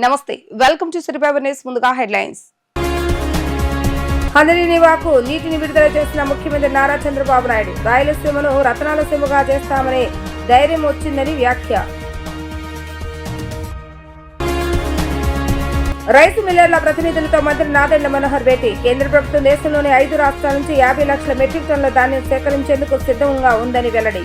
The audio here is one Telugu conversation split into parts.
నమస్తే, వెల్కమ్ టు సిరిపేపర్ న్యూస్. ముందుగా హెడ్లైన్స్. హంద్రీనీవాకు నీటిని విడుదల చేసిన ముఖ్యమంత్రి నారా చంద్రబాబు నాయుడు రాయలసీమను రతనాల సీమగా చేస్తామని ధైర్యం వచ్చిందని వ్యాఖ్య. రైతు మిల్లర్ల ప్రతినిధులతో మంత్రి నాదెండ్ల మనోహర్ భేటీ. కేంద్ర ప్రభుత్వం దేశంలోని 5 రాష్ట్రాల నుంచి 50 లక్షల మెట్రిక్ టన్నుల ధాన్యం సేకరించేందుకు సిద్ధంగా ఉందని వెల్లడి.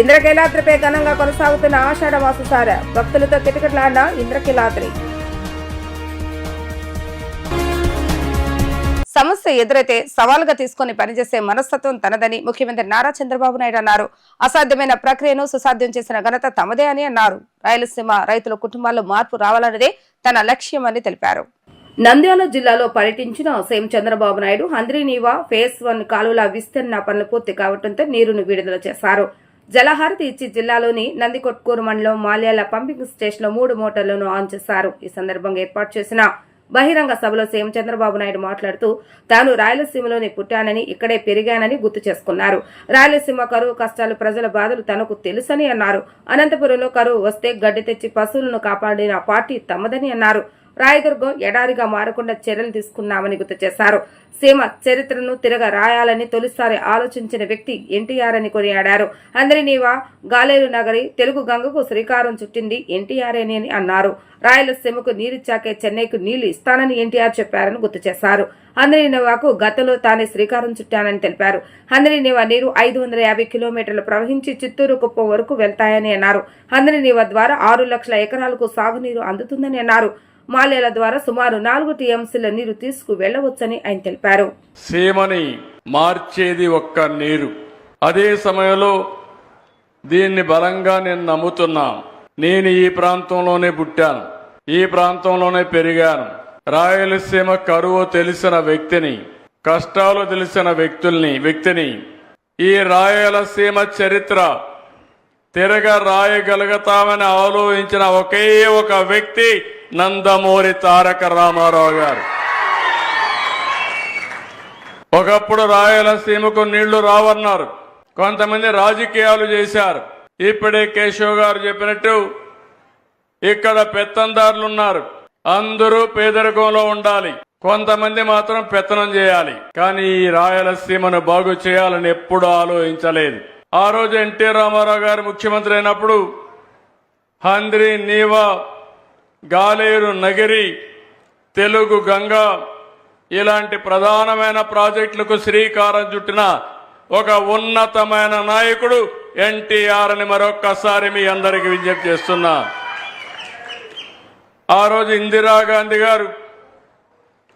ఇంద్రకీలాద్రిపై ఘనంగా కొనసాగుతున్న ఆషాఢ మాససార భక్తులతో కిటకిటలాడిన ఇంద్రకీలాద్రి. సమస్య ఎదురైతే సవాలుగా తీసుకుని పనిచేసే మనస్తత్వం తనదని ముఖ్యమంత్రి నారా చంద్రబాబు నాయుడు అన్నారు. అసాధ్యమైన ప్రక్రియను సుసాధ్యం చేసిన ఘనత తమదే అని అన్నారు. రాయలసీమ రైతుల కుటుంబాల్లో మార్పు రావాలన్నదే తన లక్ష్యమని తెలిపారు. నంద్యాల జిల్లాలో పర్యటించిన సీఎం చంద్రబాబు నాయుడు హంద్రీనీవా ఫేజ్ 1 కాలువల విస్తరణ పనులు పూర్తి కావడంతో నీరును విడుదల చేశారు. జలహారతి ఇచ్చి జిల్లాలోని నందికొట్కూరు మండలం మాల్యాల పంపింగ్ స్టేషన్ లో 3 మోటార్లను ఆన్ చేశారు. ఈ సందర్భంగా ఏర్పాటు చేసిన బహిరంగ సభలో సీఎం చంద్రబాబు నాయుడు మాట్లాడుతూ తాను రాయలసీమలోనే పుట్టానని ఇక్కడే పెరిగానని గుర్తు చేసుకున్నారు. రాయలసీమ కరువు కష్టాలు ప్రజల బాధలు తనకు తెలుసని అన్నారు. అనంతపురంలో కరువు వస్తే గడ్డి తెచ్చి పశువులను కాపాడిన పార్టీ తమదని అన్నారు. రాయదుర్గం ఎడారిగా మారకుండా చర్యలు తీసుకున్నామని గుర్తు చేశారు. సీమ చరిత్రను తిరగ రాయాలని తొలిసారి ఆలోచించిన వ్యక్తి ఎన్టీఆర్ అని కొనియాడారు. హంద్రీనీవా గాలేరు నగరి తెలుగు గంగకు శ్రీకారం చుట్టింది ఎన్టీఆర్ అని అన్నారు. రాయలసీమకు నీరిచ్చాకే చెన్నైకు నీళ్లు ఇస్తానని ఎన్టీఆర్ చెప్పారని గుర్తు చేశారు. హంద్రీనీవాకు గతంలో తానే శ్రీకారం చుట్టానని తెలిపారు. హంద్రీనీవా నీరు 550 కిలోమీటర్లు ప్రవహించి చిత్తూరు కుప్పం వరకు వెళ్తాయని అన్నారు. హంద్రీనీవా ద్వారా 6 లక్షల ఎకరాలకు సాగునీరు అందుతుందని అన్నారు. మాల్యాల ద్వారా సుమారు 4 టీఎంసీల నీరు తీసుకు వెళ్లవచ్చని ఆయన తెలిపారు. సీమని మార్చేది ఒక్క నీరు. అదే సమయంలో దీన్ని బలంగా నేను నమ్ముతున్నా. నేను ఈ ప్రాంతంలోనే పుట్టాను, ఈ ప్రాంతంలోనే పెరిగాను. రాయలసీమ కరువు తెలిసిన వ్యక్తిని, కష్టాలు తెలిసిన వ్యక్తిని ఈ రాయలసీమ చరిత్ర తిరగ రాయగలుగుతామని ఆలోచించిన ఒకే ఒక వ్యక్తి నందమూరి తారక రామారావు గారు. ఒకప్పుడు రాయలసీమకు నీళ్లు రావన్నారు, కొంతమంది రాజకీయాలు చేశారు. ఇప్పుడే కేశవ్ గారు చెప్పినట్టు ఇక్కడ పెత్తందారులు ఉన్నారు, అందరూ పేదరికంలో ఉండాలి, కొంతమంది మాత్రం పెత్తనం చేయాలి. కానీ ఈ రాయలసీమను బాగు చేయాలని ఎప్పుడు ఆలోచించలేదు. ఆ రోజు ఎన్టీ రామారావు గారు ముఖ్యమంత్రి అయినప్పుడు హంద్రీనీవా, గాలేరు నగరి, తెలుగు గంగ ఇలాంటి ప్రధానమైన ప్రాజెక్టులకు శ్రీకారం చుట్టిన ఒక ఉన్నతమైన నాయకుడు ఎన్టీఆర్ అని మరొక్కసారి మీ అందరికీ విజ్ఞప్తి చేస్తున్నా. ఆ రోజు ఇందిరాగాంధీ గారు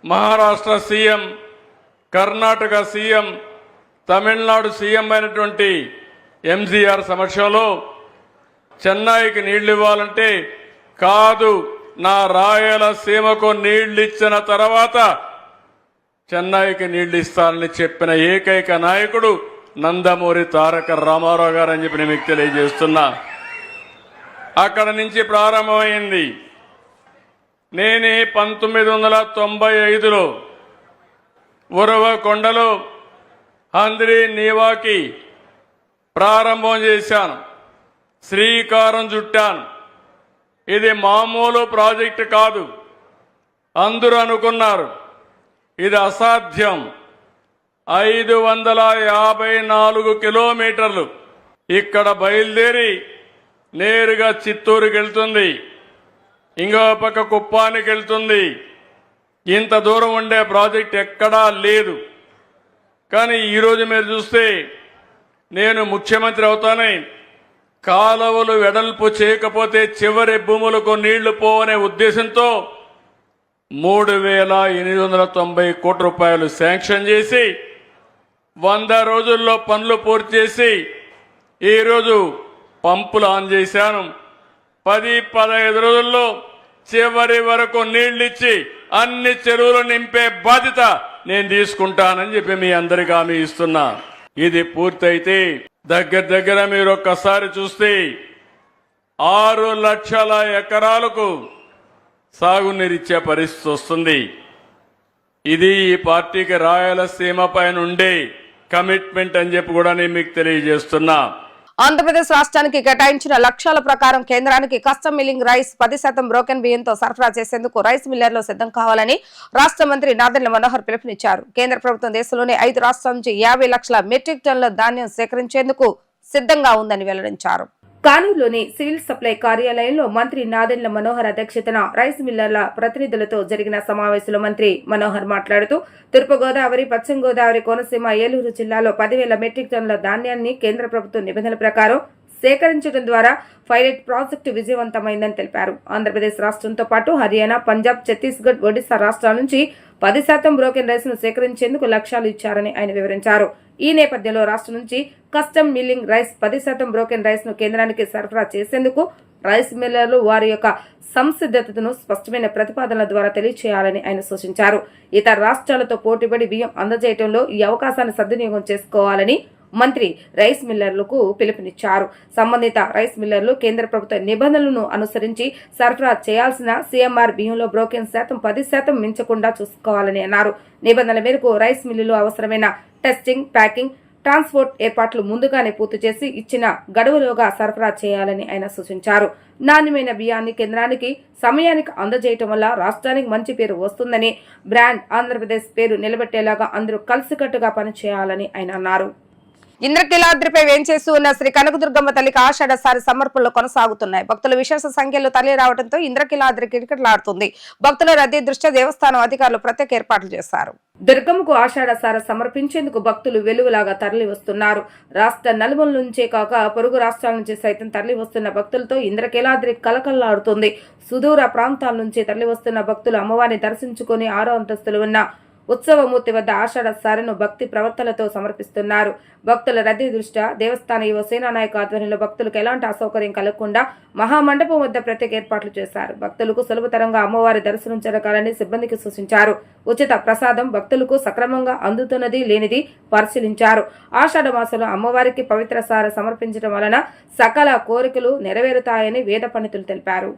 Maharashtra CM, Karnataka CM, Tamil Nadu CM అయినటువంటి ఎంజీఆర్ సమక్షంలో చెన్నైకి నీళ్లు ఇవ్వాలంటే కాదు, నా రాయలసీమకు నీళ్లు ఇచ్చిన తర్వాత చెన్నైకి నీళ్లు ఇస్తానని చెప్పిన ఏకైక నాయకుడు నందమూరి తారక రామారావు గారు అని చెప్పి నేను మీకు తెలియజేస్తున్నా. అక్కడ నుంచి ప్రారంభమైంది. నేనే 1995లో ఉరవకొండలో హంద్రీనీవాకి ప్రారంభం చేశాను, శ్రీకారం చుట్టాను. ఇది మామూలు ప్రాజెక్టు కాదు. అందరూ అనుకున్నారు ఇది అసాధ్యం. 554 కిలోమీటర్లు ఇక్కడ బయలుదేరి నేరుగా చిత్తూరుకి వెళ్తుంది, ఇంకో పక్క కుప్పానికి వెళ్తుంది. ఇంత దూరం ఉండే ప్రాజెక్ట్ ఎక్కడా లేదు. కానీ ఈరోజు మీరు చూస్తే నేను ముఖ్యమంత్రి అవుతానే కాలువలు వెడల్పు చేయకపోతే చివరి భూములకు నీళ్లు పోవనే ఉద్దేశంతో 3,890 కోట్ల రూపాయలు శాంక్షన్ చేసి 100 రోజుల్లో పనులు పూర్తి చేసి ఈరోజు పంపులు ఆన్ చేశాను. 10-15 రోజుల్లో చివరి వరకు నీళ్లిచ్చి అన్ని చెరువులు నింపే బాధ్యత నేను తీసుకుంటానని చెప్పి మీ అందరికీ హామీ ఇస్తున్నా. ఇది పూర్తయితే దగ్గర మీరు ఒక్కసారి చూస్తే 6 లక్షల ఎకరాలకు సాగునీరిచ్చే పరిస్థితి వస్తుంది. ఇది ఈ పార్టీకి రాయలసీమ పైన ఉండే కమిట్మెంట్ అని చెప్పి కూడా నేను మీకు తెలియజేస్తున్నా. ఆంధ్రప్రదేశ్ రాష్ట్రానికి కేటాయించిన లక్ష్యాల ప్రకారం కేంద్రానికి కస్టమ్ మిల్లింగ్ రైస్ 10% బ్రోకెన్ బియ్యంతో సరఫరా చేసేందుకు రైస్ మిల్లర్లు సిద్ధం కావాలని రాష్ట్ర మంత్రి నాదెండ్ల మనోహర్ పిలుపునిచ్చారు. కేంద్ర ప్రభుత్వం దేశంలోని 5 రాష్ట్రాల నుంచి 50 లక్షల మెట్రిక్ టన్నుల ధాన్యం సేకరించేందుకు సిద్ధంగా ఉందని వెల్లడించారు. కానూరులోని సివిల్ సప్లై కార్యాలయంలో మంత్రి నాదెండ్ల మనోహర్ అధ్యక్షతన రైస్ మిల్లర్ల ప్రతినిధులతో జరిగిన సమావేశంలో మంత్రి మనోహర్ మాట్లాడుతూ తూర్పుగోదావరి, పశ్చిమ గోదావరి, కోనసీమ, ఏలూరు జిల్లాలో 10,000 మెట్రిక్ టన్నుల ధాన్యాన్ని కేంద్ర ప్రభుత్వం నిబంధనల ప్రకారం సేకరించడం ద్వారా పైలట్ ప్రాజెక్టు విజయవంతమైందని తెలిపారు. ఆంధ్రప్రదేశ్ రాష్ట్రంతో పాటు హర్యానా, పంజాబ్, ఛత్తీస్గఢ్, ఒడిశా రాష్ట్రాల నుంచి 10% బ్రోకెన్ రైస్ ను సేకరించేందుకు లక్ష్యాలు ఇచ్చారని ఆయన వివరించారు. ఈ నేపథ్యంలో రాష్ట్రం నుంచి custom milling rice 10% broken rice ను కేంద్రానికి సరఫరా చేసేందుకు రైస్ మిల్లర్లు వారి యొక్క సంసిద్ధతను స్పష్టమైన ప్రతిపాదనల ద్వారా తెలియచేయాలని ఆయన సూచించారు. ఇతర రాష్ట్రాలతో పోటీపడి బియ్యం అందజేయడంలో ఈ అవకాశాన్ని సద్వినియోగం చేసుకోవాలని మంత్రి రైస్ మిల్లర్లకు పిలుపునిచ్చారు. సంబంధిత రైస్ మిల్లర్లు కేంద్ర ప్రభుత్వ నిబంధనలను అనుసరించి సరఫరా చేయాల్సిన సీఎంఆర్ బియ్యంలో బ్రోకెన్ శాతం 10% మించకుండా చూసుకోవాలని అన్నారు. నిబంధనల మేరకు రైస్ మిల్లులు అవసరమైన టెస్టింగ్, ప్యాకింగ్, ట్రాన్స్పోర్ట్ ఏర్పాట్లు ముందుగానే పూర్తి చేసి ఇచ్చిన గడువులోగా సరఫరా చేయాలని ఆయన సూచించారు. నాణ్యమైన బియ్యాన్ని కేంద్రానికి సమయానికి అందజేయటం వల్ల రాష్ట్రానికి మంచి పేరు వస్తుందని, బ్రాండ్ ఆంధ్రప్రదేశ్ పేరు నిలబెట్టేలాగా అందరూ కలిసికట్టుగా పనిచేయాలని ఆయన అన్నారు. ఇంద్రకీలాద్రిపై వేంచేసి ఉన్న శ్రీ కనకదుర్గమ్మ తల్లికి ఆషాఢ సారి సమర్పణలు కొనసాగుతున్నాయి. భక్తులు విశేష సంఖ్యలో తరలి రావడంతో ఇంద్రకీలాద్రి కిటకిటలాడుతుంది. భక్తుల రద్దీ దృష్ట్యా దేవస్థానం అధికారులు ప్రత్యేక ఏర్పాట్లు చేశారు. దుర్గమ్మకు ఆషాఢ సార సమర్పించేందుకు భక్తులు వెలుగులాగా తరలి వస్తున్నారు. రాష్ట్ర నలుమూల నుంచే కాక పొరుగు రాష్ట్రాల నుంచి సైతం తరలి వస్తున్న భక్తులతో ఇంద్రకీలాద్రి కలకల్లాడుతుంది. సుదూర ప్రాంతాల నుంచి తరలి వస్తున్న భక్తులు అమ్మవారిని దర్శించుకుని 6వ అంతస్తులు ఉన్న ఉత్సవమూర్తి వద్ద ఆషాఢ సారెను భక్తి ప్రవర్తనలతో సమర్పిస్తున్నారు. భక్తుల రద్దీ దృష్ట్యా దేవస్థాన యువ సేనా నాయక ఆధ్వర్యంలో భక్తులకు ఎలాంటి అసౌకర్యం కలగకుండా మహామండపం వద్ద ప్రత్యేక ఏర్పాట్లు చేశారు. భక్తులకు సులభతరంగా అమ్మవారి దర్శనం జరగాలని సిబ్బందికి సూచించారు. ఉచిత ప్రసాదం భక్తులకు సక్రమంగా అందుతున్నది లేనిది పరిశీలించారు. ఆషాఢ మాసంలో అమ్మవారికి పవిత్ర సార సమర్పించడం వలన సకల కోరికలు నెరవేరుతాయని వేద పండితులు తెలిపారు.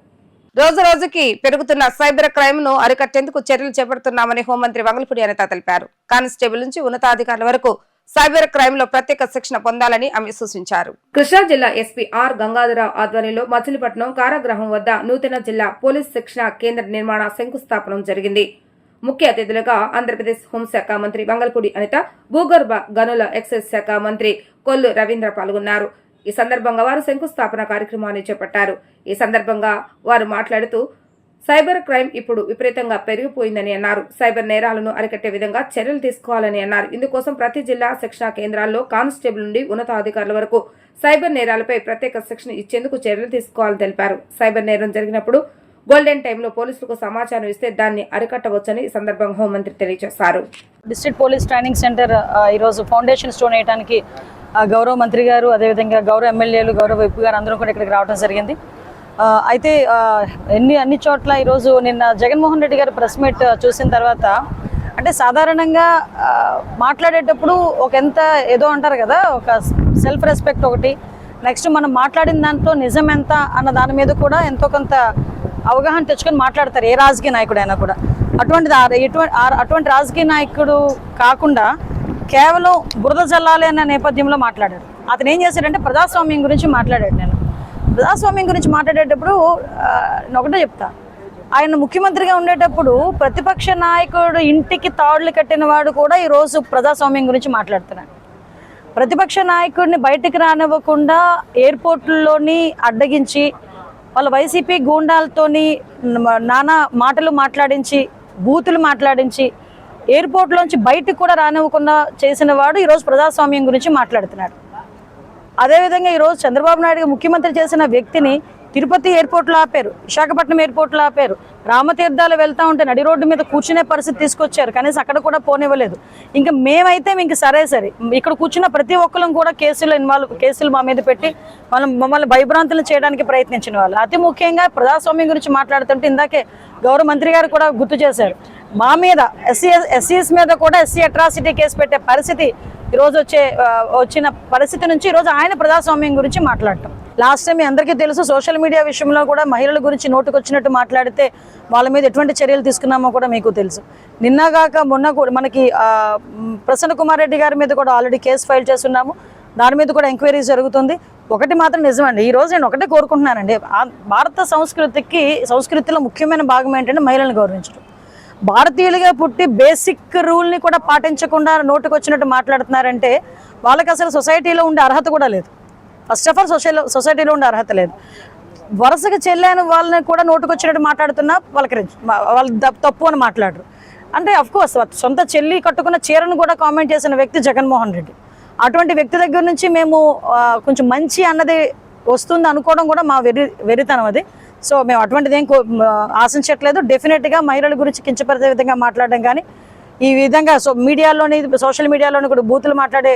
రోజు రోజుకి పెరుగుతున్న సైబర్ క్రైమ్ ను అరికట్టేందుకు చర్యలు చేపడుతున్నామని హోంమంత్రి వంగలపూడి అనిత తెలిపారు. కానిస్టేబుల్ నుంచి ఉన్నతాధికారుల వరకు సైబర్ క్రైమ్ లో ప్రత్యేక శిక్షణ పొందాలని ఆమె సూచించారు. కృష్ణా జిల్లా ఎస్పీ ఆర్ గంగాధరరావు ఆధ్వర్యంలో మచిలీపట్నం కారాగృహం వద్ద నూతన జిల్లా పోలీస్ శిక్షణ కేంద్ర నిర్మాణ శంకుస్థాపన జరిగింది. ముఖ్య అతిథులుగా ఆంధ్రప్రదేశ్ హోంశాఖ మంత్రి వంగలపూడి అనిత, భూగర్భ గనుల ఎక్సైజ్ శాఖ మంత్రి కొల్లు రవీంద్ర పాల్గొన్నారు. ఈ సందర్భంగా వారు శంకుస్థాపన కార్యక్రమాన్ని చేపట్టారు. ఈ సందర్భంగా వారు మాట్లాడుతూ సైబర్ క్రైమ్ ఇప్పుడు విపరీతంగా పెరిగిపోయిందని అన్నారు. సైబర్ నేరాలను అరికట్టే విధంగా చర్యలు తీసుకోవాలని అన్నారు. ఇందుకోసం ప్రతి జిల్లా శిక్షణ కేంద్రాల్లో కానిస్టేబుల్ నుండి ఉన్నతాధికారుల వరకు సైబర్ నేరాలపై ప్రత్యేక శిక్షణ ఇచ్చేందుకు చర్యలు తీసుకోవాలని తెలిపారు. సైబర్ నేరం జరిగినప్పుడు గోల్డెన్ టైంలో పోలీసులకు సమాచారం ఇస్తే దాన్ని అరికట్టవచ్చని ఈ సందర్భంగా హోంమంత్రి తెలియజేశారు. డిస్ట్రిక్ట్ పోలీస్ ట్రైనింగ్ సెంటర్ ఈరోజు ఫౌండేషన్ స్టోన్ వేయడానికి గౌరవ మంత్రి గారు, అదేవిధంగా గౌరవ ఎమ్మెల్యేలు, గౌరవ విప్ గారు అందరూ కూడా ఇక్కడికి రావడం జరిగింది. అయితే అన్ని చోట్ల ఈరోజు నిన్న జగన్మోహన్ రెడ్డి గారు ప్రెస్ మీట్ చూసిన తర్వాత అంటే సాధారణంగా మాట్లాడేటప్పుడు ఒక ఎంత ఏదో అంటారు కదా, ఒక సెల్ఫ్ రెస్పెక్ట్ ఒకటి, నెక్స్ట్ మనం మాట్లాడిన దాంట్లో నిజం ఎంత అన్న దాని మీద కూడా ఎంతో కొంత అవగాహన తెచ్చుకొని మాట్లాడతారు ఏ రాజకీయ నాయకుడైనా కూడా. అటువంటి రాజకీయ నాయకుడు కాకుండా కేవలం బురద జల్లాలి అన్న నేపథ్యంలో మాట్లాడాడు. అతను ఏం చేశాడంటే ప్రజాస్వామ్యం గురించి మాట్లాడాడు. నేను ప్రజాస్వామ్యం గురించి మాట్లాడేటప్పుడు ఒకటే చెప్తా, ఆయన ముఖ్యమంత్రిగా ఉండేటప్పుడు ప్రతిపక్ష నాయకుడు ఇంటికి తాడులు కట్టిన వాడు కూడా ఈరోజు ప్రజాస్వామ్యం గురించి మాట్లాడుతున్నాడు. ప్రతిపక్ష నాయకుడిని బయటకు రానివ్వకుండా ఎయిర్పోర్ట్లోని అడ్డగించి వాళ్ళ వైసీపీ గూండాలతోని నానా మాటలు మాట్లాడించి, బూతులు మాట్లాడించి ఎయిర్పోర్ట్లోంచి బయటకు కూడా రానివ్వకుండా చేసిన వాడు ఈరోజు ప్రజాస్వామ్యం గురించి మాట్లాడుతున్నాడు. అదేవిధంగా ఈరోజు చంద్రబాబు నాయుడు ముఖ్యమంత్రి చేసిన వ్యక్తిని తిరుపతి ఎయిర్పోర్ట్లో ఆపారు, విశాఖపట్నం ఎయిర్పోర్ట్లో ఆపారు, రామతీర్థాలు వెళ్తూ ఉంటే నడి రోడ్డు మీద కూర్చునే పరిస్థితి తీసుకొచ్చారు, కనీసం అక్కడ కూడా పోనివ్వలేదు. ఇంకా మేమైతే ఇంక సరే ఇక్కడ కూర్చున్న ప్రతి ఒక్కరం కూడా కేసులు మా మీద పెట్టి మమ్మల్ని భయభ్రాంతులు చేయడానికి ప్రయత్నించిన వాళ్ళు. అతి ముఖ్యంగా ప్రజాస్వామ్యం గురించి మాట్లాడుతుంటే ఇందాకే గౌరవ మంత్రి గారు కూడా గుర్తు చేశారు, మా మీద ఎస్సీఎస్ మీద కూడా ఎస్సీ అట్రాసిటీ కేసు పెట్టే పరిస్థితి ఈరోజు వచ్చిన పరిస్థితి నుంచి ఈరోజు ఆయన ప్రజాస్వామ్యం గురించి మాట్లాడటం. లాస్ట్ టైం మీ అందరికీ తెలుసు, సోషల్ మీడియా విషయంలో కూడా మహిళల గురించి నోటుకొచ్చినట్టు మాట్లాడితే వాళ్ళ మీద ఎటువంటి చర్యలు తీసుకున్నామో కూడా మీకు తెలుసు. నిన్నగాక మొన్న కూడా మనకి ప్రసన్న కుమార్ రెడ్డి గారి మీద కూడా ఆల్రెడీ కేసు ఫైల్ చేస్తున్నాము. దాని మీద కూడా ఎంక్వైరీ జరుగుతుంది. ఒకటి మాత్రం నిజమండి, ఈరోజు నేను ఒకటే కోరుకుంటున్నానండి, భారత సంస్కృతిలో ముఖ్యమైన భాగం ఏంటంటే మహిళలను గౌరవించడం. భారతీయులుగా పుట్టి బేసిక్ రూల్ని కూడా పాటించకుండా నోటుకు వచ్చినట్టు మాట్లాడుతున్నారంటే వాళ్ళకి అసలు సొసైటీలో ఉండే అర్హత కూడా లేదు. ఫస్ట్ ఆఫ్ ఆల్ సొసైటీలో ఉండే అర్హత లేదు. వరుసగా చెల్లాను వాళ్ళని కూడా నోటుకు వచ్చినట్టు మాట్లాడుతున్నా వాళ్ళు తప్పు అని మాట్లాడరు. అంటే అఫ్కోర్స్ సొంత చెల్లి కట్టుకున్న చీరను కూడా కామెంట్ చేసిన వ్యక్తి జగన్మోహన్ రెడ్డి. అటువంటి వ్యక్తి దగ్గర నుంచి మేము కొంచెం మంచి అన్నది వస్తుంది అనుకోవడం కూడా మా వెరితనం అది. సో మేము అటువంటిది ఏం ఆశించట్లేదు. డెఫినెట్గా మహిళల గురించి కించపరిచే విధంగా మాట్లాడడం కానీ ఈ విధంగా సోషల్ మీడియాలోని కూడా బూతులు మాట్లాడే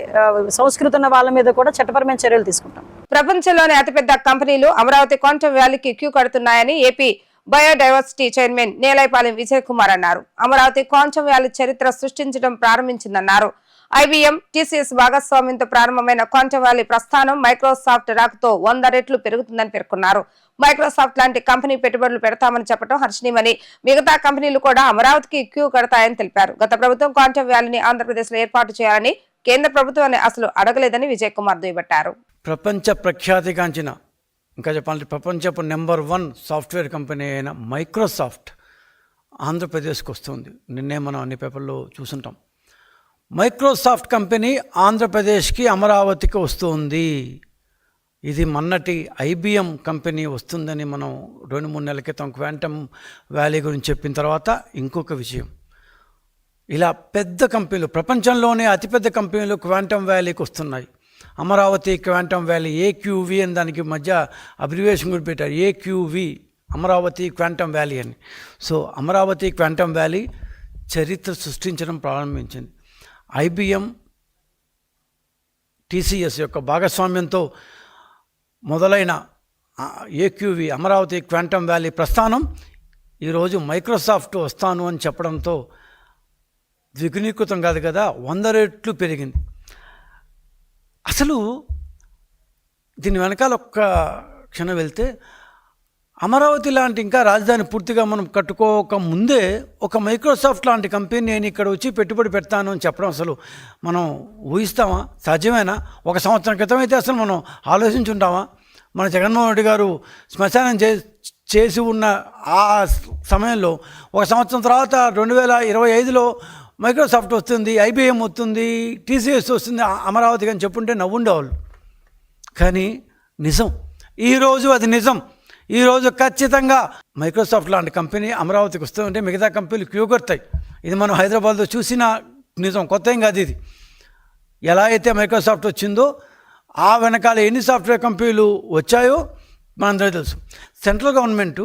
సంస్కృతి ఉన్న వాళ్ళ మీద కూడా చట్టపరమైన చర్యలు తీసుకుంటాం. ప్రపంచంలోని అతిపెద్ద కంపెనీలు అమరావతి క్వాంటమ్ వ్యాలీకి క్యూ కడుతున్నాయని AP biodiversity chairman Nelaipalem Vijay Kumar అన్నారు. అమరావతి క్వాంటమ్ వ్యాలీ చరిత్ర సృష్టించడం ప్రారంభించిందన్నారు. IBM, TCS భాగస్వామ్యంతో ప్రారంభమైన క్వాంటమ్ వ్యాలీ ప్రస్థానం మైక్రోసాఫ్ట్ రాకతో 100 రెట్లు పెరుగుతుందని పేర్కొన్నారు. మైక్రోసాఫ్ట్ లాంటి కంపెనీ పెట్టుబడులు పెడతామని చెప్పడం హర్షణీయమని, మిగతా కంపెనీలు కూడా అమరావతికి క్యూ కడతాయని తెలిపారు. గత ప్రభుత్వం క్వాంటమ్ వ్యాలీని ఆంధ్రప్రదేశ్ లో ఏర్పాటు చేయాలని కేంద్ర ప్రభుత్వాన్ని అసలు అడగలేదని విజయ్ కుమార్ దుయ్యబట్టారు. ప్రపంచ ప్రఖ్యాతిగాంచిన, ఇంకా చెప్పాలంటే ప్రపంచపు నెంబర్ 1 సాఫ్ట్వేర్ కంపెనీ అయిన మైక్రోసాఫ్ట్ ఆంధ్రప్రదేశ్కి వస్తుంది. నిన్నే మనం అన్ని పేపర్లో చూసుంటాం. మైక్రోసాఫ్ట్ కంపెనీ ఆంధ్రప్రదేశ్కి అమరావతికి వస్తుంది. ఇది మొన్నటి IBM కంపెనీ వస్తుందని మనం 2-3 నెలల క్రితం క్వాంటమ్ వ్యాలీ గురించి చెప్పిన తర్వాత ఇంకొక విషయం, ఇలా పెద్ద కంపెనీలు, ప్రపంచంలోనే అతిపెద్ద కంపెనీలు క్వాంటమ్ వ్యాలీకి వస్తున్నాయి. అమరావతి క్వాంటమ్ వ్యాలీ AQV అని దానికి మధ్య అబ్రివేషన్ కూడా పెట్టారు, AQV అమరావతి క్వాంటమ్ వ్యాలీ అని. సో అమరావతి క్వాంటమ్ వ్యాలీ చరిత్ర సృష్టించడం ప్రారంభించింది. IBM, TCS యొక్క భాగస్వామ్యంతో మొదలైన AQV అమరావతి క్వాంటమ్ వ్యాలీ ప్రస్థానం ఈరోజు మైక్రోసాఫ్ట్ వస్తాను అని చెప్పడంతో ద్విగుణీకృతం కాదు కదా, 100 రెట్లు పెరిగింది. అసలు దీని వెనకాల ఒక్క క్షణం వెళ్తే, అమరావతి లాంటి ఇంకా రాజధాని పూర్తిగా మనం కట్టుకోక ముందే ఒక మైక్రోసాఫ్ట్ లాంటి కంపెనీ నేను ఇక్కడ వచ్చి పెట్టుబడి పెడతాను అని చెప్పడం అసలు మనం ఊహిస్తామా? సాధ్యమేనా? 1 సంవత్సరం క్రితం అయితే అసలు మనం ఆలోచించుంటామా? మన జగన్మోహన్ రెడ్డి గారు శ్మశానం చేసి ఉన్న ఆ సమయంలో 1 సంవత్సరం తర్వాత 2025లో మైక్రోసాఫ్ట్ వస్తుంది, IBM వస్తుంది, TCS వస్తుంది, అమరావతికి అని చెప్పుంటే నవ్వుండేవాళ్ళు. కానీ నిజం, ఈరోజు అది నిజం. ఈరోజు ఖచ్చితంగా మైక్రోసాఫ్ట్ లాంటి కంపెనీ అమరావతికి వస్తుందంటే మిగతా కంపెనీలు క్యూ కడతాయి. ఇది మనం హైదరాబాద్లో చూసిన నిజం, కొత్త ఏం కాదు ఇది. ఎలా అయితే మైక్రోసాఫ్ట్ వచ్చిందో ఆ వెనకాల ఎన్ని సాఫ్ట్వేర్ కంపెనీలు వచ్చాయో మనందరికీ తెలుసు. సెంట్రల్ గవర్నమెంటు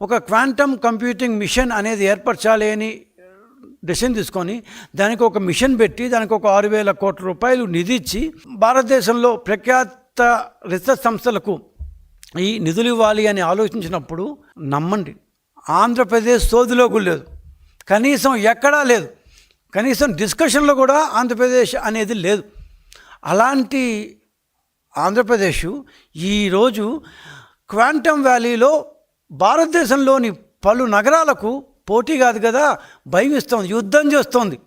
ఒక క్వాంటమ్ కంప్యూటింగ్ మిషన్ అనేది ఏర్పరచాలి అని డెసిషన్ తీసుకొని దానికి ఒక మిషన్ పెట్టి దానికి ఒక 6,000 కోట్ల రూపాయలు నిధి ఇచ్చి భారతదేశంలో ప్రఖ్యాత రీసెర్చ్ సంస్థలకు ఈ నిధులు ఇవ్వాలి అని ఆలోచించినప్పుడు నమ్మండి, ఆంధ్రప్రదేశ్ సోదిలో కూడా లేదు, కనీసం ఎక్కడా లేదు, కనీసం డిస్కషన్లో కూడా ఆంధ్రప్రదేశ్ అనేది లేదు. అలాంటి ఆంధ్రప్రదేశ్ ఈరోజు క్వాంటమ్ వ్యాలీలో భారతదేశంలోని పలు నగరాలకు పోటీ కాదు కదా, భయం ఇస్తోంది, యుద్ధం చేస్తోంది.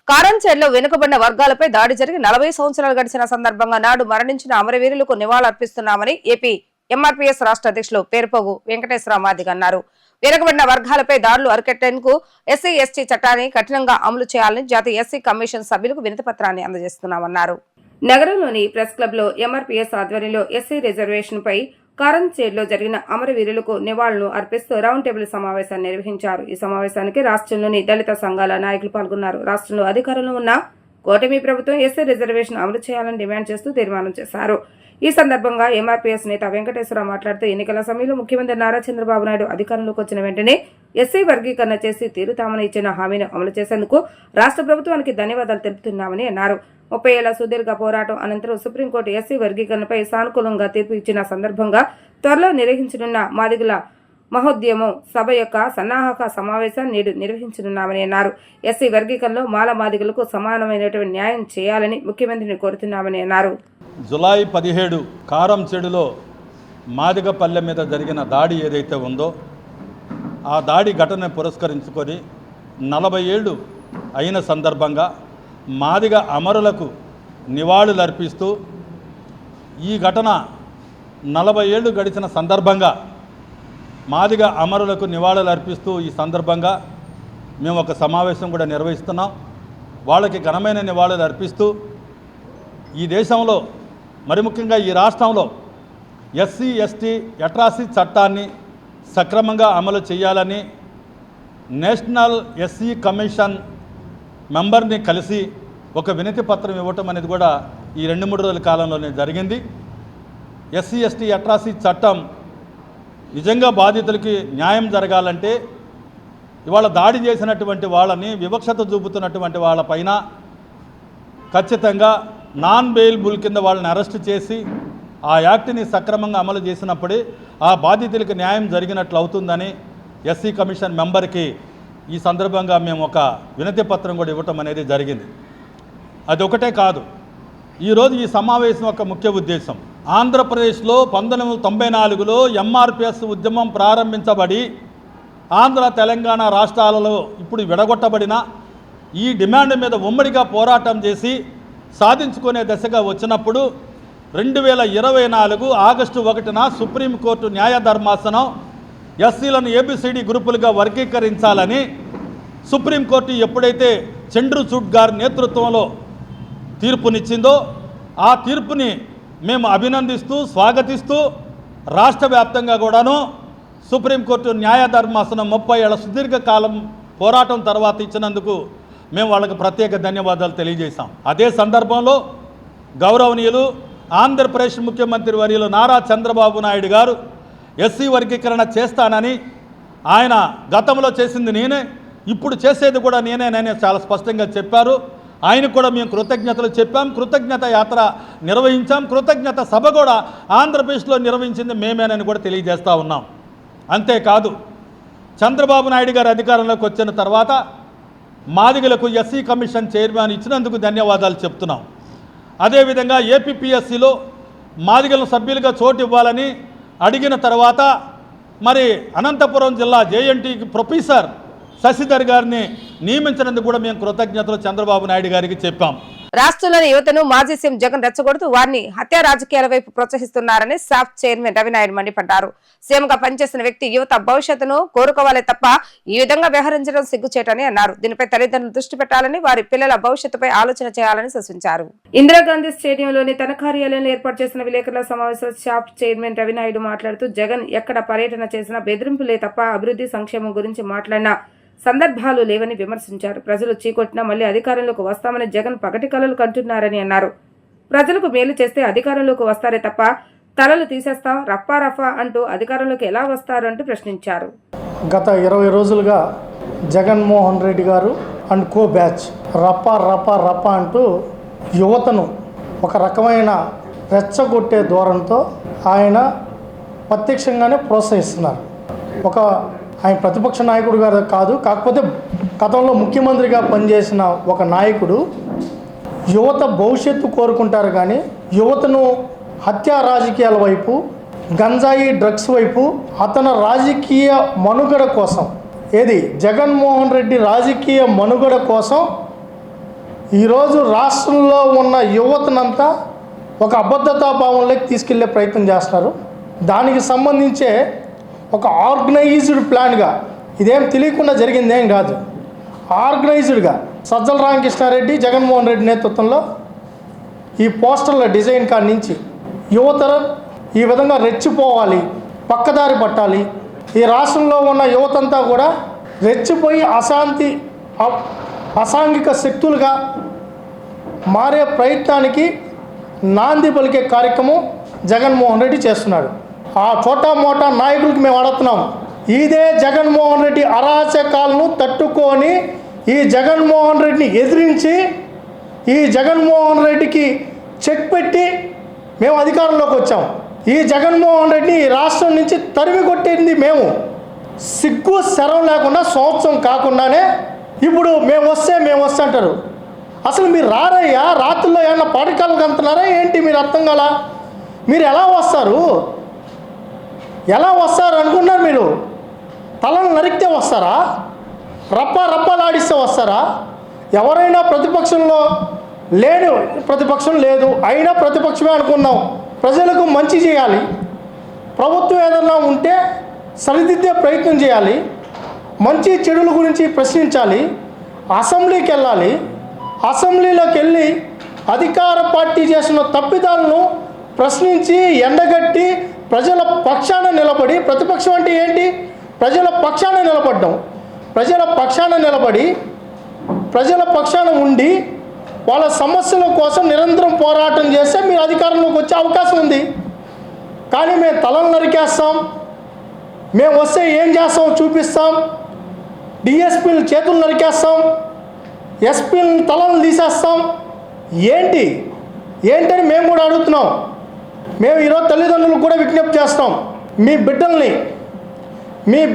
కారంచేడులో వెనుకబడిన వర్గాలపై దాడి జరిగి 40 సంవత్సరాలు గడిచిన సందర్భంగా నాడు మరణించిన అమరవీరులకు నివాళులర్పిస్తున్నామని ఏపీ MRPS రాష్ట్ర అధ్యక్షులు పేరుపోగు వెంకటేశ్వర మాదిగ అన్నారు. వెనుకబడిన వర్గాలపై దాడులు అరికట్టేందుకు SC/ST చట్టాన్ని కఠినంగా అమలు చేయాలని జాతీయ SC కమిషన్ సభ్యులకు వినతి పత్రాన్ని అందజేస్తున్నామన్నారు. నగరంలోని ప్రెస్ క్లబ్ లో MRPS ఆధ్వర్యంలో SC రిజర్వేషన్ పై కారంచేడులో జరిగిన అమరవీరులకు నివాళులు అర్పిస్తూ రౌండ్ టేబుల్ సమావేశాన్ని నిర్వహించారు. ఈ సమావేశానికి రాష్ట్రంలోని దళిత సంఘాల నాయకులు పాల్గొన్నారు. రాష్ట్రంలో అధికారంలో ఉన్న కూటమి ప్రభుత్వం SC రిజర్వేషన్ అమలు చేయాలని డిమాండ్ చేస్తూ తీర్మానం చేశారు. ఈ సందర్భంగా MRPS నేత వెంకటేశ్వర మాట్లాడుతూ ఎన్నికల సమయంలో ముఖ్యమంత్రి నారా చంద్రబాబు నాయుడు అధికారంలోకి వచ్చిన వెంటనే SC వర్గీకరణ చేసి తీరుతామని ఇచ్చిన హామీని అమలు చేసేందుకు రాష్ట్ర ప్రభుత్వానికి ధన్యవాదాలు తెలుపుతున్నామని అన్నారు. 30 ఏళ్ల సుదీర్ఘ పోరాటం అనంతరం సుప్రీంకోర్టు SC వర్గీకరణపై సానుకూలంగా తీర్పు ఇచ్చిన సందర్భంగా త్వరలో నిర్వహించనున్న మాదిగల మహోద్యమం సభ యొక్క సన్నాహక సమావేశాన్ని నేడు నిర్వహించనున్నామని అన్నారు. SC వర్గీకరణలో మాల మాదిగలకు సమానమైనటువంటి న్యాయం చేయాలని ముఖ్యమంత్రిని కోరుతున్నామని అన్నారు. జులై 17 కారంచేడులో మాదిగపల్లె మీద జరిగిన దాడి ఏదైతే ఉందో ఆ దాడి ఘటన పురస్కరించుకొని 40 ఏళ్ళు అయిన సందర్భంగా మాదిగ అమరులకు నివాళులర్పిస్తూ ఈ ఘటన 40 ఏళ్ళు గడిచిన సందర్భంగా మాదిగ అమరులకు నివాళులు అర్పిస్తూ ఈ సందర్భంగా మేము ఒక సమావేశం కూడా నిర్వహిస్తున్నాం. వాళ్ళకి ఘనమైన నివాళులు అర్పిస్తూ ఈ దేశంలో మరి ముఖ్యంగా ఈ రాష్ట్రంలో ఎస్సీ ఎస్టీ అట్రాసిటీ చట్టాన్ని సక్రమంగా అమలు చేయాలని నేషనల్ ఎస్సీ కమిషన్ మెంబర్ని కలిసి ఒక వినతి పత్రం ఇవ్వటం అనేది కూడా ఈ 2-3 రోజుల కాలంలోనే జరిగింది. ఎస్సీ ఎస్టీ అట్రాసిటీ చట్టం నిజంగా బాధితులకి న్యాయం జరగాలంటే ఇవాళ దాడి చేసినటువంటి వాళ్ళని వివక్షత చూపుతున్నటువంటి వాళ్ళపైన ఖచ్చితంగా నాన్ బెయిలబుల్ కింద వాళ్ళని అరెస్ట్ చేసి ఆ యాక్ట్ని సక్రమంగా అమలు చేసినప్పుడే ఆ బాధితులకు న్యాయం జరిగినట్లు అవుతుందని ఎస్సీ కమిషన్ మెంబర్కి ఈ సందర్భంగా మేము ఒక వినతి పత్రం కూడా ఇవ్వటం అనేది జరిగింది. అది ఒకటే కాదు, ఈరోజు ఈ సమావేశం యొక్క ముఖ్య ఉద్దేశం ఆంధ్రప్రదేశ్లో 1994లో ఎంఆర్పిఎస్ ఉద్యమం ప్రారంభించబడి ఆంధ్ర తెలంగాణ రాష్ట్రాలలో ఇప్పుడు విడగొట్టబడిన ఈ డిమాండ్ మీద ఉమ్మడిగా పోరాటం చేసి సాధించుకునే దశగా వచ్చినప్పుడు 2024 ఆగస్టు 1న సుప్రీంకోర్టు న్యాయ ధర్మాసనం ఎస్సీలను ఏబిసిడి గ్రూపులుగా వర్గీకరించాలని సుప్రీంకోర్టు ఎప్పుడైతే చంద్రచూడ్ గారి నేతృత్వంలో తీర్పునిచ్చిందో ఆ తీర్పుని మేము అభినందిస్తూ స్వాగతిస్తూ రాష్ట్ర వ్యాప్తంగా కూడాను సుప్రీంకోర్టు న్యాయ ధర్మాసనం 30 ఏళ్ల సుదీర్ఘకాలం పోరాటం తర్వాత ఇచ్చినందుకు మేము వాళ్ళకి ప్రత్యేక ధన్యవాదాలు తెలియజేశాం. అదే సందర్భంలో గౌరవనీయులు ఆంధ్రప్రదేశ్ ముఖ్యమంత్రి వర్యులు నారా చంద్రబాబు నాయుడు గారు ఎస్సీ వర్గీకరణ చేస్తానని ఆయన గతంలో చేసింది నేనే, ఇప్పుడు చేసేది కూడా నేనే చాలా స్పష్టంగా చెప్పారు. ఆయన కూడా మేము కృతజ్ఞతలు చెప్పాం, కృతజ్ఞత యాత్ర నిర్వహించాం, కృతజ్ఞత సభ కూడా ఆంధ్రప్రదేశ్లో నిర్వహించింది మేమేనని కూడా తెలియజేస్తూ ఉన్నాం. అంతేకాదు చంద్రబాబు నాయుడు గారు అధికారంలోకి వచ్చిన తర్వాత మాదిగలకు ఎస్సీ కమిషన్ చైర్మన్ ఇచ్చినందుకు ధన్యవాదాలు చెప్తున్నాం. అదేవిధంగా ఏపీపీఎస్సీలో మాదిగలను సభ్యులుగా చోటు ఇవ్వాలని అడిగిన తర్వాత మరి అనంతపురం జిల్లా జేఎన్టీకి ప్రొఫెసర్ శశిధర్ గారిని నియమించినందుకు కూడా మేము కృతజ్ఞతలు చంద్రబాబు నాయుడు గారికి చెప్పాం. రాష్ట్రంలోని యువతను మాజీ సీఎం జగన్ రెచ్చగొడుతూ వారిని హత్యా రాజకీయాల వైపు ప్రోత్సహిస్తున్నారని సాఫ్ చైర్మన్ రవినాయుడు మండిపడ్డారు. సీఎంగా పనిచేసిన వ్యక్తి యువత భవిష్యత్తును కోరుకోవాలే తప్ప ఈ విధంగా వ్యవహరించడం సిగ్గుచేటని అన్నారు. దీనిపై తల్లిదండ్రులు దృష్టి పెట్టాలని, వారి పిల్లల భవిష్యత్తుపై ఆలోచన చేయాలని సూచించారు. ఇందిరాగాంధీ స్టేడియంలోని తన కార్యాలయంలో ఏర్పాటు చేసిన విలేకరుల సమావేశంలో సాఫ్ చైర్మన్ రవినాయుడు మాట్లాడుతూ జగన్ ఎక్కడ పర్యటన చేసినా బెదిరింపులే తప్ప అభివృద్ధి సంక్షేమం గురించి మాట్లాడిన సందర్భాలు లేవని విమర్శించారు. ప్రజలు చీకొట్టినా మళ్లీ అధికారంలోకి వస్తామని జగన్ పగటి కలలు కంటున్నారని అన్నారు. ప్రజలకు మేలు చేస్తే అధికారంలోకి వస్తారే తప్ప తలలు తీసేస్తాం రఫా అంటూ అధికారంలోకి ఎలా వస్తారు అంటూ ప్రశ్నించారు. గత 20 రోజులుగా జగన్మోహన్ రెడ్డి గారు అండ్ కో బ్యాచ్ రప్ప అంటూ యువతను ఒక రకమైన రెచ్చగొట్టే ధోరణితో ఆయన ప్రత్యక్షంగానే ప్రోత్సహిస్తున్నారు. ఆయన ప్రతిపక్ష నాయకుడు గారు కాదు, కాకపోతే గతంలో ముఖ్యమంత్రిగా పనిచేసిన ఒక నాయకుడు యువత భవిష్యత్తు కోరుకుంటారు కానీ యువతను హత్యా రాజకీయాల వైపు, గంజాయి డ్రగ్స్ వైపు అతని రాజకీయ మనుగడ కోసం జగన్మోహన్ రెడ్డి రాజకీయ మనుగడ కోసం ఈరోజు రాష్ట్రంలో ఉన్న యువతనంతా ఒక అబద్ధతా భావంలోకి తీసుకెళ్లే ప్రయత్నం చేస్తున్నారు. దానికి సంబంధించే ఒక ఆర్గనైజ్డ్ ప్లాన్గా, ఇదేం తెలియకుండా జరిగిందేం కాదు, ఆర్గనైజ్డ్గా సజ్జల రామకృష్ణారెడ్డి జగన్మోహన్ రెడ్డి నేతృత్వంలో ఈ పోస్టర్ల డిజైన్ కాడి నుంచి యువతరం ఈ విధంగా రెచ్చిపోవాలి, పక్కదారి పట్టాలి, ఈ రాష్ట్రంలో ఉన్న యువతంతా కూడా రెచ్చిపోయి అసాంఘిక శక్తులుగా మారే ప్రయత్నానికి నాంది పలికే కార్యక్రమం జగన్మోహన్ రెడ్డి చేస్తున్నాడు. ఆ చోటా మోటా నాయకులకి మేము అడుగుతున్నాం, ఇదే జగన్మోహన్ రెడ్డి అరాచకాలను తట్టుకొని ఈ జగన్మోహన్ రెడ్డిని ఎదిరించి ఈ జగన్మోహన్ రెడ్డికి చెక్ పెట్టి మేము అధికారంలోకి వచ్చాం. ఈ జగన్మోహన్ రెడ్డిని ఈ రాష్ట్రం నుంచి తరిమి కొట్టింది మేము. సిగ్గు శరం లేకుండా సంవత్సరం కాకుండానే ఇప్పుడు మేము వస్తే అంటారు. అసలు మీరు రారయ్యా, రాత్రుల్లో ఏమన్నా పాఠకాలకు అంటున్నారా ఏంటి? మీరు అర్థం కాల. మీరు ఎలా వస్తారు అనుకున్నారు? మీరు తలను నరికితే వస్తారా? రప్పలాడిస్తే వస్తారా? ఎవరైనా ప్రతిపక్షంలో ప్రతిపక్షం లేదు అయినా ప్రతిపక్షమే అనుకున్నాం. ప్రజలకు మంచి చేయాలి. ప్రభుత్వం ఏదన్నా ఉంటే సరిదిద్దే ప్రయత్నం చేయాలి. మంచి చెడుల గురించి ప్రశ్నించాలి. అసెంబ్లీకి వెళ్ళాలి. అసెంబ్లీలోకి వెళ్ళి అధికార పార్టీ చేసిన తప్పిదాలను ప్రశ్నించి ఎండగట్టి ప్రజల పక్షాన నిలబడి, ప్రతిపక్షం అంటే ఏంటి? ప్రజల పక్షాన నిలబడ్డం. ప్రజల పక్షాన నిలబడి ప్రజల పక్షాన ఉండి వాళ్ళ సమస్యల కోసం నిరంతరం పోరాటం చేస్తే మీరు అధికారంలోకి వచ్చే అవకాశం ఉంది. కానీ మేము తలలు నరికేస్తాం, మేము వస్తే ఏం చేస్తాం చూపిస్తాం, డిఎస్పీలు చేతులు నరికేస్తాం, ఎస్పీలను తలలు తీసేస్తాం, ఏంటని మేము కూడా అడుగుతున్నాం. మేము ఈరోజు తల్లిదండ్రులకు కూడా విజ్ఞప్తి చేస్తాం. మీ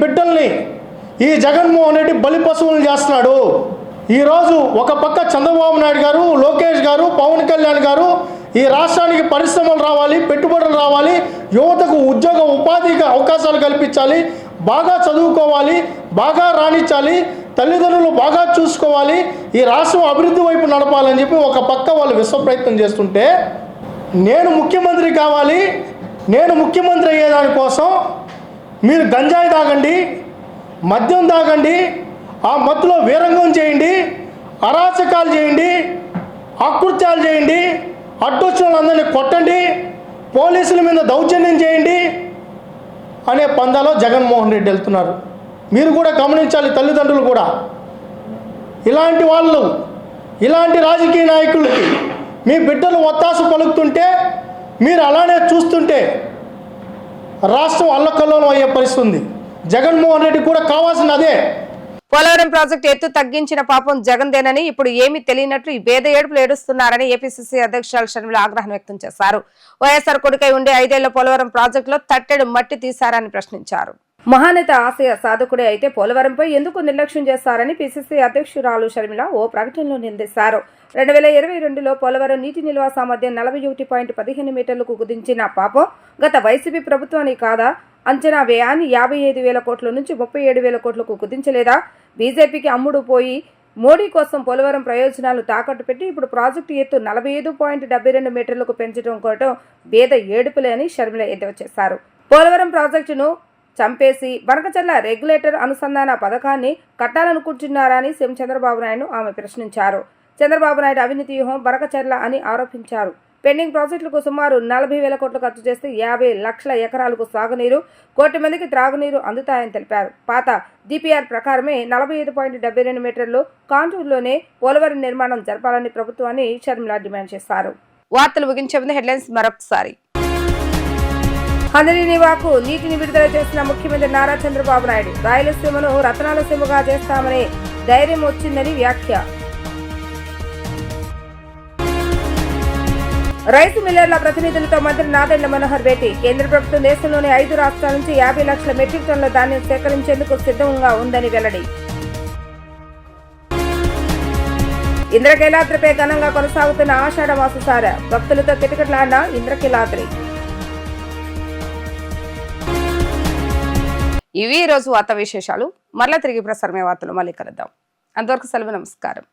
బిడ్డల్ని ఈ జగన్మోహన్ రెడ్డి బలి పశువులు చేస్తున్నాడు. ఈరోజు ఒక పక్క చంద్రబాబు నాయుడు గారు, లోకేష్ గారు, పవన్ కళ్యాణ్ గారు ఈ రాష్ట్రానికి పరిశ్రమలు రావాలి, పెట్టుబడులు రావాలి, యువతకు ఉద్యోగ ఉపాధికి అవకాశాలు కల్పించాలి, బాగా చదువుకోవాలి, బాగా రాణించాలి, తల్లిదండ్రులు బాగా చూసుకోవాలి, ఈ రాష్ట్రం అభివృద్ధి వైపు నడపాలని చెప్పి ఒక పక్క వాళ్ళు విశ్వ ప్రయత్నం చేస్తుంటే, నేను ముఖ్యమంత్రి కావాలి, నేను ముఖ్యమంత్రి అయ్యేదానికోసం మీరు గంజాయి తాగండి, మద్యం తాగండి, ఆ మత్తులో వీరంగం చేయండి, అరాచకాలు చేయండి, ఆకృత్యాలు చేయండి, అడ్డొచ్చిన వాళ్ళందరినీ కొట్టండి, పోలీసుల మీద దౌర్జన్యం చేయండి అనే పందాలో జగన్మోహన్ రెడ్డి వెళ్తున్నారు. మీరు కూడా గమనించాలి, తల్లిదండ్రులు కూడా. ఇలాంటి వాళ్ళు, ఇలాంటి రాజకీయ నాయకులకి మీ బిడ్డలు ఒత్తాసు పలుకుతుంటే మీరు అలానే చూస్తుంటే రాష్ట్రం అల్లకల్లోలం అయ్యే పరిస్థితి ఉంది. జగన్మోహన్ రెడ్డి కూడా కావాల్సిన అదే. పోలవరం ప్రాజెక్టు ఎత్తు తగ్గించిన పాపం జగన్దేనని, ఇప్పుడు ఏమీ తెలియనట్లు ఈ పేద ఏడుపులు ఏడుస్తున్నారని ఏపీసీసీ అధ్యక్షురాలు షర్మిల ఆగ్రహం వ్యక్తం చేశారు. వైఎస్ఆర్ కొడుకై ఉండే 5 ఏళ్ల పోలవరం ప్రాజెక్టులో తట్టెడు మట్టి తీశారని ప్రశ్నించారు. మహానేత ఆశయ సాధకుడే అయితే పోలవరంపై ఎందుకు నిర్లక్ష్యం చేస్తారని పీసీసీ అధ్యక్షురాలు షర్మిల ఓ ప్రకటనలో నిందిస్తారు. 2022లో పోలవరం నీటి నిల్వ సామర్థ్యం 41.15 మీటర్లకు కుదించిన పాపం గత వైసీపీ ప్రభుత్వానికి కాదా? అంచనా వ్యయాన్ని 55,000 కోట్ల నుంచి 37,000 కోట్లకు కుదించలేదా? బీజేపీకి అమ్ముడు పోయి మోడీ కోసం పోలవరం ప్రయోజనాలు తాకట్టు పెట్టి ఇప్పుడు ప్రాజెక్టు ఎత్తు 45.72 మీటర్లకు పెంచడం కోవటం పేద ఏడుపులే అని షర్మిల ఎద్దేవా చేశారు. పోలవరం ప్రాజెక్టును చంపేసి బనకచర్ల రెగ్యులేటర్ అనుసంధాన పథకాన్ని కట్టాలనుకుంటున్నారా అని సీఎం చంద్రబాబు నాయుడు ఆమె ప్రశ్నించారు. చంద్రబాబు నాయుడు అవినీతి వ్యూహం బనకచర్ల అని ఆరోపించారు. పెండింగ్ ప్రాజెక్టులకు సుమారు 40,000 కోట్లు ఖర్చు చేస్తే 50 లక్షల ఎకరాలకు సాగునీరు, 1 కోటి మందికి త్రాగునీరు అందుతాయని తెలిపారు. పాత డిపిఆర్ ప్రకారమే 45.72 మీటర్లు కాంటూరులోనే పోలవరం నిర్మాణం జరపాలని ప్రభుత్వాన్ని షర్మిల డిమాండ్ చేశారు. వార్తలు ముగించే ముందు హెడ్లైన్స్ మరొకసారి. హంద్రీనివాకు నీటిని విడుదల చేసిన ముఖ్యమంత్రి నారా చంద్రబాబు నాయుడు, రాయలసీమను రతనాల సీమగా చేస్తామనే ధైర్యం వచ్చిందని వ్యాఖ్య. రైతు మిల్లర్ల ప్రతినిధులతో మంత్రి నాదెండ్ల మనోహర్ భేటీ. కేంద్ర ప్రభుత్వం దేశంలోని 5 రాష్ట్రాల నుంచి 50 లక్షల మెట్రిక్ టన్నుల ధాన్యం సేకరించేందుకు సిద్ధంగా ఉందని వెల్లడి. ఇంద్రకీలాద్రిపై ఘనంగా కొనసాగుతున్న ఆషాఢ మాససార భక్తులతో కిటకిటలాడిన ఇంద్రకీలాద్రి. ఇవి ఈ రోజు వార్తా విశేషాలు. మరలా తిరిగి ప్రసారమే వార్తలు మళ్ళీ కలుద్దాం. అంతవరకు సెలవు, నమస్కారం.